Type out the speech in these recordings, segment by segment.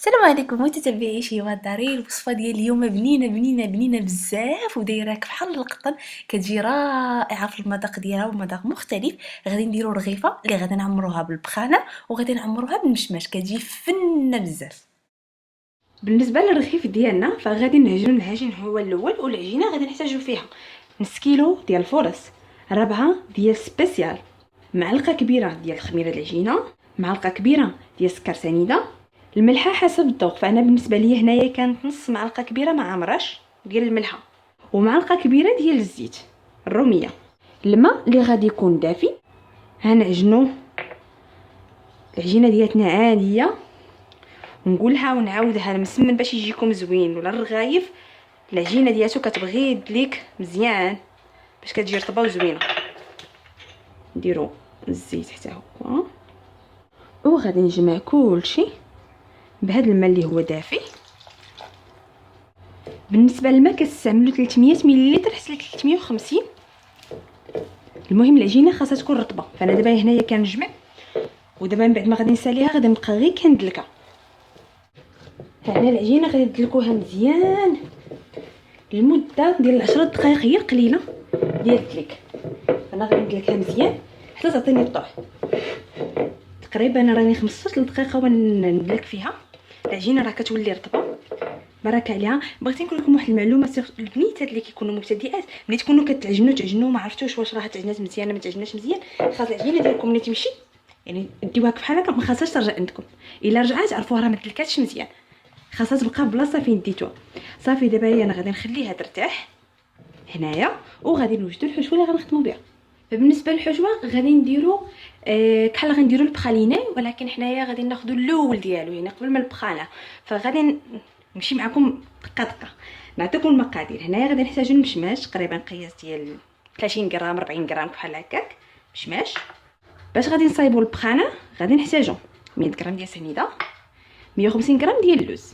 السلام عليكم متتبعي شيما داري. الوصفه ديال اليوم بنينه بزاف ودايره بحال القطن، كتجي رائعه في المذاق ديالها ومذاق مختلف. غادي نديرو رغيفه اللي غادي نعمروها بالبخانه وغادي نعمروها بالمشماش، كتجي فنه بزاف. بالنسبه للرغيف ديالنا فغادي نعجنوا العجين هو الاول، والعجينه غادي نحتاجوا فيها نص كيلو ديال الفورص، ربعه ديال سبيسيال، معلقه كبيره ديال خميره العجينه، معلقه كبيره ديال السكر سنيده، الملحه حسب الذوق. فانا بالنسبه لي هنايا كانت نص معلقه كبيره مع مرش ديال الملحه، ومعلقه كبيره ديال الزيت الروميه. الماء اللي غادي يكون دافي. هنعجنوا العجينه ديالتنا عاديه، ونقولها ونعاودها المسمن باش يجيكم زوين. ولا الرغايف العجينه ديالو كتبغي يدليك مزيان باش كتجي رطبه وزوينه. نديرو الزيت حتى هو، وغادي نجمع كلشي بهذا الماء اللي هو دافي. بالنسبه للماء كتستعملوا 300 ملل حتى 350. المهم العجينه خاصها تكون رطبه. فانا دابا هنايا كنجمع، ودابا من بعد ما غادي نساليها غادي نبقى غير كندلكها. هنا العجينه غادي ندلكوها مزيان لمده ديال 10 دقائق، هي قليله ديال الدليك. انا غادي ندلكها مزيان حتى تعطيني الطوح. تقريبا راني 15 دقيقه وندلك فيها. العجينه راه كتولي رطبه بارك عليها. بغيت نقول لكم واحد المعلومه، البنيتات اللي كيكونوا مبتدئات ملي تكونوا كتعجنوا ما عرفتوش واش راه تعجنات مزيان ما تعجناش مزيان، خاص العجينه ديالكم ملي تمشي يعني ديوها بحال هكا، ما خاصهاش ترجع عندكم. الا رجعات عرفوها راه ما دلكاتش مزيان، خاصها تبقى بلاصه فين ديتوها. صافي دابا هي انا غادي نخليها ترتاح هنايا، وغادي نوجدوا الحشوه اللي غنخدموا بها. فبالنسبه للحشوه غادي نديروا كحل غنديروا البخاليني، ولكن حنايا غادي ناخذوا الاول ديالو يعني قبل ما البخانه. فغادي نمشي معكم دقه دقه نعطيكم المقادير. هنايا غادي نحتاجوا المشماش تقريبا قياس ديال 30 غرام 40 غرام بحال هكاك مشماش. باش غادي نصايبوا البخانه غادي نحتاجوا 100 غرام ديال سنيده، 150 غرام ديال اللوز.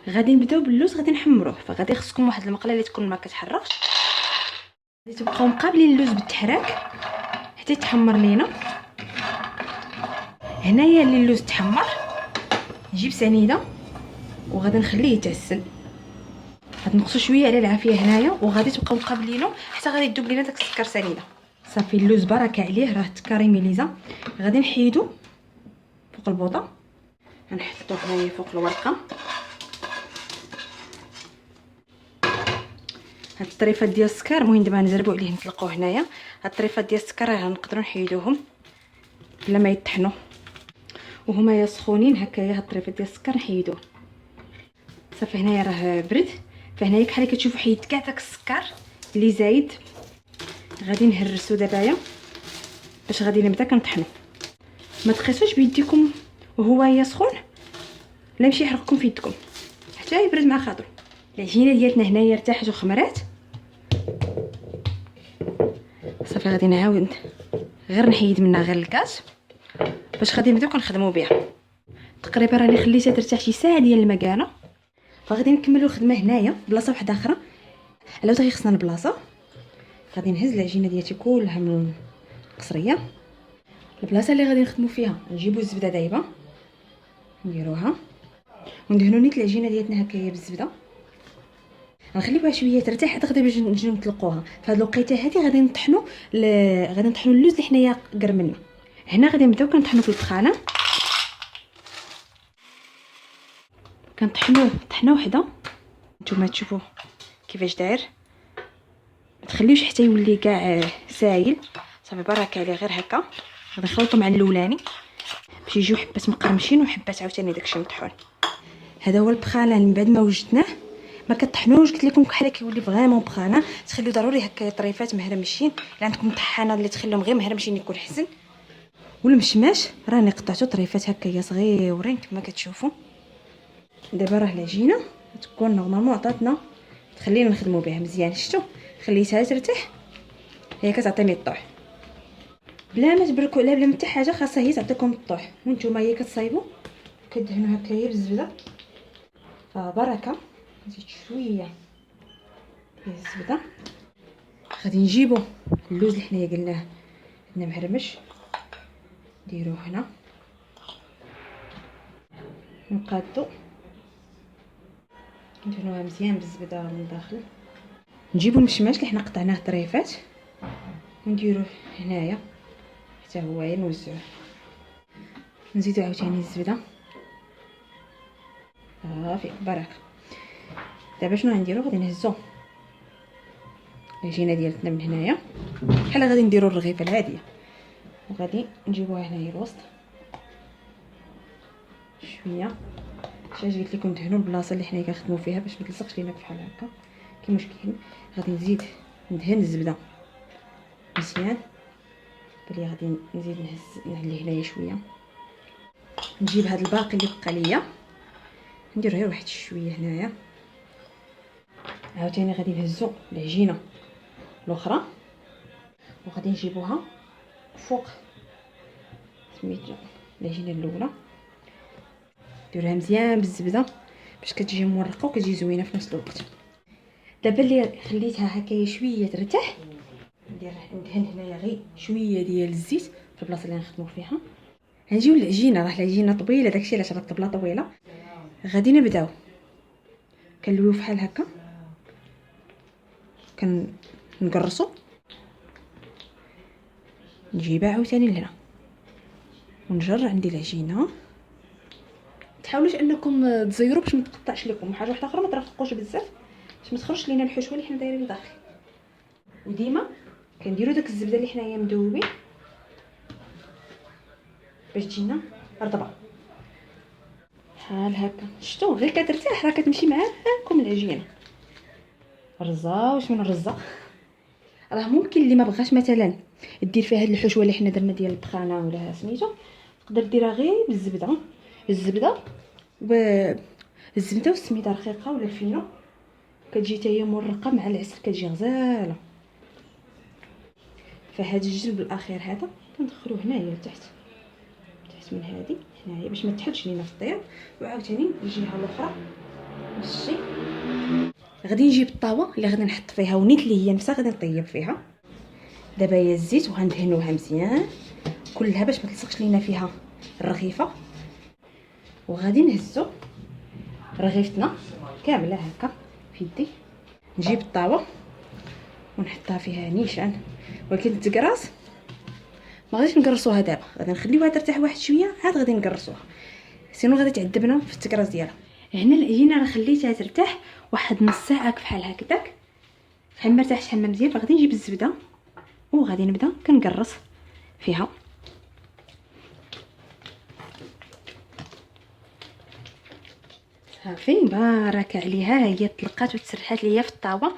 غادي نبداو باللوز، غادي نحمروه. فغادي خصكم واحد المقله اللي تكون ما كتحرقش، غادي تبقاو مقابلين اللوز بالتحراك حتى يتحمر لينا. هنايا اللي اللوز تحمر نجيب سنيده وغادي نخليه يتعسل. غادي نقصوا شويه على العافيه هنايا، وغادي تبقاو مقابلينه حتى غادي يذوب لينا داك السكر سنيده. صافي اللوز بركه عليه راه تكاريميليزا. غادي نحيدو فوق البوطه، غنحطو هنايا فوق الورقه. هاد الطريفات ديال السكر المهم دابا نزربوا عليه نطلقوه هنايا. هاد الطريفات ديال السكر راه نقدروا نحيدوهم بلا ما يطحنوا، وهما سخونين هكايا. هاد الطريفات ديال السكر نحيدوه. صافي هنايا راه برد. فهنايا بحال كتشوفوا حيدت كاع داك السكر اللي زايد. غادي نهرسو دابايا باش غادي نبدا كنطحنو. ما تقيسوش بيديكم وهو سخون، لا يمشي يحرقكم في يدكم حتى يبرد مع خاطرو. العجينه ديالتنا هنايا ارتاحت وخمرات. صافي غادي نعاود غير نحيد منها غير الكاس باش غادي نبداو كنخدموا بها. تقريبا راني خليتها ترتاح شي ساعه ديال المكانه. فغادي نكملوا الخدمه هنايا بلاصه واحده اخرى. على بغي خصنا البلاصه غادي نهز العجينه ديالتي كلها من القصريه. البلاصه اللي غادي نخدموا فيها نجيبوا الزبده دايبه نديروها، وندهنوا نيت العجينه ديالتنا هكايا بالزبده. غنخليوها شويه ترتاح حتى غادي باش نجيو نطلقوها. فهاد الوقيته هادي غادي نطحنوا اللوز اللي حنايا قرملنا. هنا غادي نبداو كنطحنوا في البخانه. كنطحنوه طحنه وحده. نتوما تشوفوا كيفاش داير، ما تخليوش حتى يولي كاع سايل. صافي بركه عليه غير هكا. غادي نخلطو مع الاولاني باش يجيو حبات مقرمشين وحبات عاوتاني داكشي مطحون. هذا هو البخانه من بعد ما وجدناه. ما كطحنوش، قلت لكم بحال كيولي فريمون بخانه. تخليو ضروري هكا طريفات مهرمشين. الا عندكم طحانه اللي تخليهم غير مهرمشين يكون حسن. والمشماش راني قطعته طريفات هكايا صغيورين كما كتشوفوا. دابا راه العجينه تكون نورمالمون عطاتنا تخلينا نخدموا بها مزيان. شفتوا خليتها ترتاح، هي كتعطيني الطوح بلا ما تبركوا عليها بلا ما حتى حاجه. خاصها هي تعطيكم الطوح. وانتم هي كتصايبوا كدهنوا هكايا بالزبده. فبركه نزيد شويه ديال الزبده. غادي نجيبوا اللوز اللي حنايا قلناه عندنا مهرمش نديروه هنا. نقادو ندهنوها مزيان بالزبده من الداخل. نجيبو المشماش اللي حنا قطعناه طريفات ونديروه هنايا حتى هو نوزعوه. نزيدو عاوتاني الزبده صافي بركه. دابا شنو غنديرو؟ غادي نهزو العجينه ديالتنا من هنايا بحال غادي نديرو الرغيفه العاديه، وغادي نجيبوها هنايا الوسط شويه. اش قلت لكم دهنوا البلاصه اللي حنا كنخدموا فيها باش ما تلصقش لينا بحال هكا كيما كاين. غادي نزيد ندهن الزبده مزيان، بلي غادي نزيد نعلي هنايا شويه. نجيب هذا الباقي اللي بقى ليا ندير غير واحد شويه هنايا. عاوتاني غادي نهزو العجينه الاخرى وغادي نجيبوها فوق سميتو العجينه الاولى، نديرها مزيان بالزبده باش كتجي مورقه وكتجي زوينه في نفس الوقت. دابا اللي خليتها هكايا شويه ترتاح ندهن هنايا غير شويه ديال الزيت في البلاصه اللي نخدموا فيها. غنجيو للعجينه، راه العجينه طويله داكشي علاش راه الطبله طويله. غادي نبداو كنلويو فحال هكا كنقرصو، نجيبها عاوتاني لهنا ونجر عندي العجينه. تحاولوش انكم تزيروا باش ما تقطعش لكم. حاجه واحده اخرى ما ترققوش بزاف باش ما تخرجش لينا الحشوه اللي حنا دايرين لداخل. وديما كنديروا داك الزبده اللي حنايا مذوبين باش تجينا رطبه بحال هكا. شفتوا غير كترتاح راه كتمشي معاكم العجينه. رزه واش من الرزه. راه ممكن اللي ما بغاش مثلا دير فيها هاد الحشوه اللي حنا درنا ديال الطحانه ولا سميتو، تقدر ديرها غير بالزبده الزبده والسميده رقيقه ولا الفينو، كتجي حتى هي مرقه مع العسل كتجي غزاله. فهاد الجلب الاخير هذا كندخلوه هنايا لتحت من هذه هنايا باش ما تحلش لينا في الطياب. وعاوتاني الجهه الاخرى نفس الشيء. غادي نجيب الطاوه اللي غادي نحط فيها ونيت اللي هي نفسها غادي نطيب فيها. دابا هي الزيت وغندهنوها مزيان كلها باش ما تلصقش لينا فيها الرغيفه. وغادي نهزو رغيفتنا كامله هكا في يدي. نجيب الطاوه ونحطها فيها نيشان، ولكن التكراس ما غاديش نقرصوها دابا، غادي نخليوها ترتاح واحد شويه عاد غادي نقرصوها، سينو غادي تعذبنا في التكراس ديالها. هنا العجينه راه خليتها ترتاح واحد نص ساعه بحال هكذاك فحال ما ارتاحش حما مزيان. فغادي نجيب الزبده وغادي نبدا كنقرص فيها. صافي بارك عليها، هي طلقات وتسرحات ليا في الطاوه.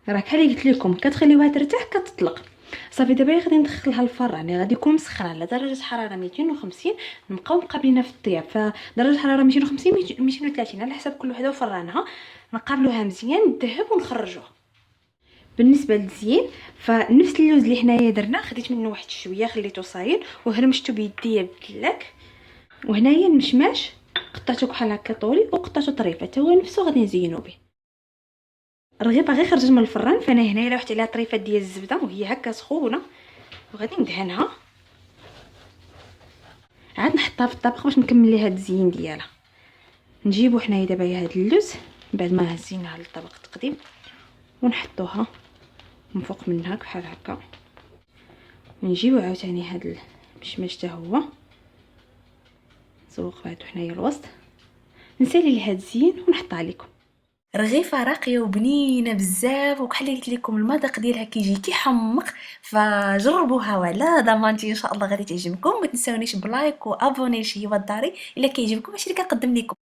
راه كحال قلت لكم كتخليوها ترتاح كتطلق. صافي دابا غادي ندخلها الفران، يعني غادي يكون مسخن على درجه حراره 250. نبقاو مقابلينها في الطياب، فدرجه حراره 250 230 على حسب كل وحده وفرانها. نقابلوها مزيان نذهب ونخرجوها. بالنسبه للزين فنفس اللوز اللي حنايا درنا خديت منه واحد شويه خليته صايل وهرمشته بيديا بالدلاك. وهنايا المشماش قطعته بحال هكا طولي وقطعته طريفه حتى هو نفسه غادي نزينو به. الرغيفه غير خرجت من الفران، فانا هنايا لوحت عليها طريفه ديال الزبده وهي هكا سخونه وغادي ندهنها عاد نحطها في الطبق باش نكمل ليها التزيين ديالها. نجيبو حنايا دابا هاد اللوز بعد ما هزيناها للطبق التقديم ونحطوها من فوق منها بحال هكا. ونجيبو عاوتاني هاد المشماش حتى هو نسوق بعدو حنايا الوسط، نسالي ليها الزين ونحطها لكم. رغيفه راقيه وبنينه بزاف، وكحل قلت لكم المذاق ديالها كيجي كيحمق، فجربوها وعلى ضمانتي ان شاء الله غادي تعجبكم. ما تنساونيش بلايك وابوني لشي هو الداري الا كيعجبكم هادشي اللي كنقدم لكم.